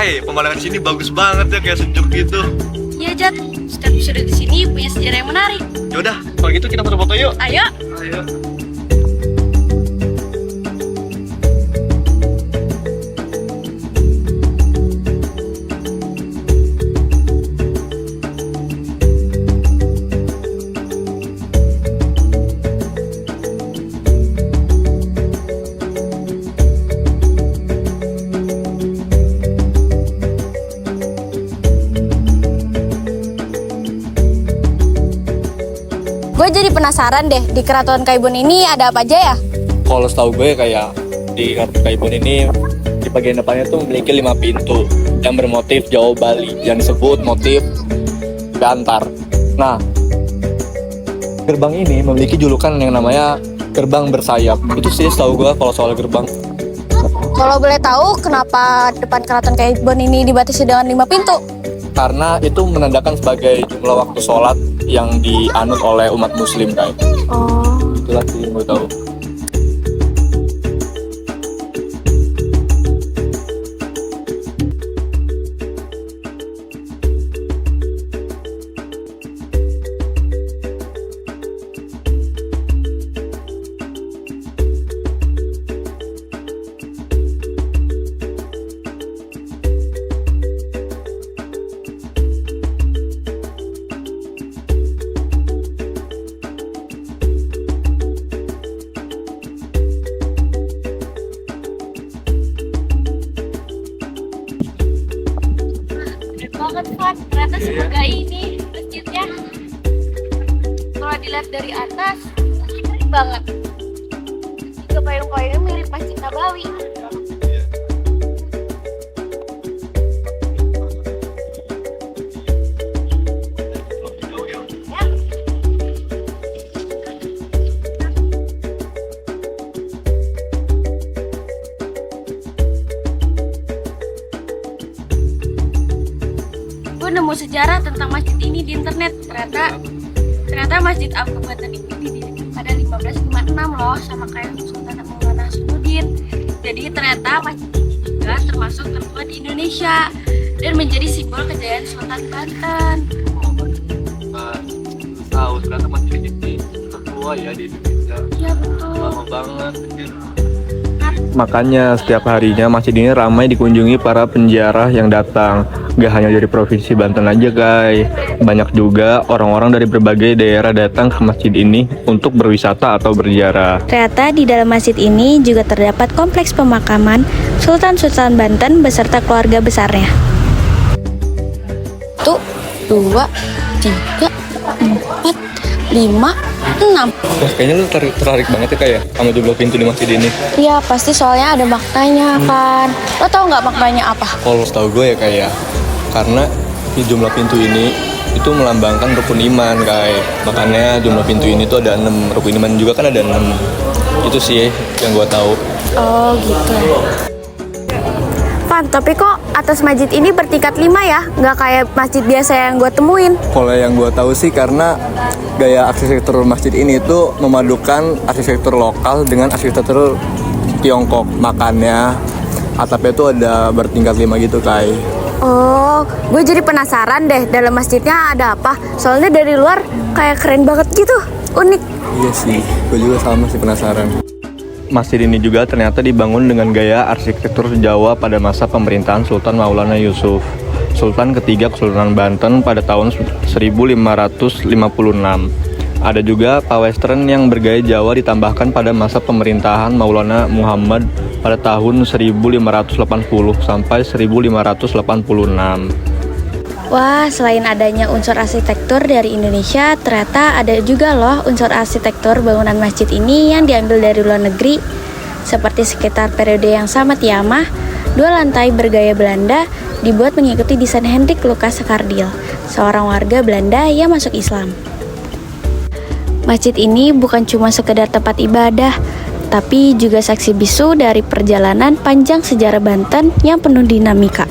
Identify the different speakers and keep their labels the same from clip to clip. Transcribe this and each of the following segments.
Speaker 1: Kai, pemandangan di sini bagus banget ya, kayak sejuk gitu.
Speaker 2: Iya, Jat. Setiap episode di sini punya sejarah yang menarik.
Speaker 1: Yaudah, kalau gitu kita foto-foto yuk.
Speaker 2: Ayo.
Speaker 1: Ayo.
Speaker 2: Gue jadi penasaran deh, di Keraton Kaibon ini ada apa aja ya?
Speaker 3: Kalau setahu gue kayak di Keraton Kaibon ini di bagian depannya tuh memiliki 5 pintu yang bermotif Jawa Bali yang disebut motif Gantar. Nah, gerbang ini memiliki julukan yang namanya gerbang bersayap. Itu sih setahu gue kalau soal gerbang.
Speaker 2: Kalau boleh tahu, kenapa depan Keraton Kaibon ini dibatasi dengan 5 pintu?
Speaker 3: Karena itu menandakan sebagai jumlah waktu sholat yang dianut oleh umat muslim kayak.
Speaker 2: Oh.
Speaker 3: Itulah sih yang gue tahu.
Speaker 2: Banget, Van. Ternyata semegah ini masjidnya. Kalau dilihat dari atas, keren banget. Juga payung-payungnya mirip Masjid Nabawi. Ya. Gue nemu sejarah tentang masjid ini di internet. Ternyata Masjid Agung Banten ini didirikan pada 1556 loh, sama kayak Sultan Maulana Hasanuddin. Jadi ternyata masjid ini juga termasuk tertua di Indonesia dan menjadi simbol kejayaan Sultan Banten.
Speaker 1: Tahu ternyata masjid ini tertua ya di Indonesia.
Speaker 2: Iya betul.
Speaker 1: Lama banget.
Speaker 3: Makanya setiap harinya masjid ini ramai dikunjungi para penziarah yang datang. Gak hanya dari provinsi Banten aja guys, banyak juga orang-orang dari berbagai daerah datang ke masjid ini untuk berwisata atau berziarah.
Speaker 4: Ternyata di dalam masjid ini juga terdapat kompleks pemakaman Sultan-Sultan Banten beserta keluarga besarnya.
Speaker 2: 1, 2, 3, 4, 5, 6.
Speaker 3: Wah, kayaknya lu tertarik banget ya kayak sama jumlah pintu di masjid ini.
Speaker 2: Iya pasti, soalnya ada maknanya kan. Lo tau nggak maknanya apa?
Speaker 3: Kalau setahu gue ya kayak karena di jumlah pintu ini itu melambangkan rukun iman kayak. Makanya jumlah pintu ini tuh ada 6, rukun iman juga kan ada 6. Itu sih yang gue tahu.
Speaker 2: Oh gitu. Van, tapi kok atas masjid ini bertingkat 5 ya? Nggak kayak masjid biasa yang gue temuin.
Speaker 3: Kalau yang gue tahu sih karena gaya arsitektur masjid ini itu memadukan arsitektur lokal dengan arsitektur Tiongkok. Makanya atapnya itu ada bertingkat 5 gitu kai.
Speaker 2: Oh, gue jadi penasaran deh dalam masjidnya ada apa. Soalnya dari luar kayak keren banget gitu, unik.
Speaker 3: Iya sih, gue juga sama sih penasaran. Masjid ini juga ternyata dibangun dengan gaya arsitektur Jawa pada masa pemerintahan Sultan Maulana Yusuf, Sultan ketiga Kesultanan Banten pada tahun 1556. Ada juga pawestren yang bergaya Jawa ditambahkan pada masa pemerintahan Maulana Muhammad pada tahun 1580 sampai 1586.
Speaker 4: Wah, selain adanya unsur arsitektur dari Indonesia, ternyata ada juga loh unsur arsitektur bangunan masjid ini yang diambil dari luar negeri. Seperti sekitar periode yang sama Tiamah, 2 lantai bergaya Belanda dibuat mengikuti desain Hendrik Lucas Sekardil, seorang warga Belanda yang masuk Islam. Masjid ini bukan cuma sekedar tempat ibadah, tapi juga saksi bisu dari perjalanan panjang sejarah Banten yang penuh dinamika.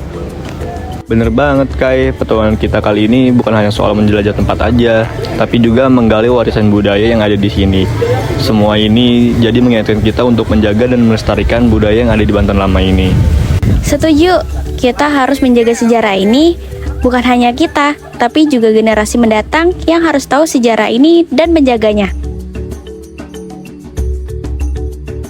Speaker 3: Bener banget Kai, petualangan kita kali ini bukan hanya soal menjelajah tempat aja, tapi juga menggali warisan budaya yang ada di sini. Semua ini jadi mengingatkan kita untuk menjaga dan melestarikan budaya yang ada di Banten lama ini.
Speaker 4: Setuju, kita harus menjaga sejarah ini. Bukan hanya kita, tapi juga generasi mendatang yang harus tahu sejarah ini dan menjaganya.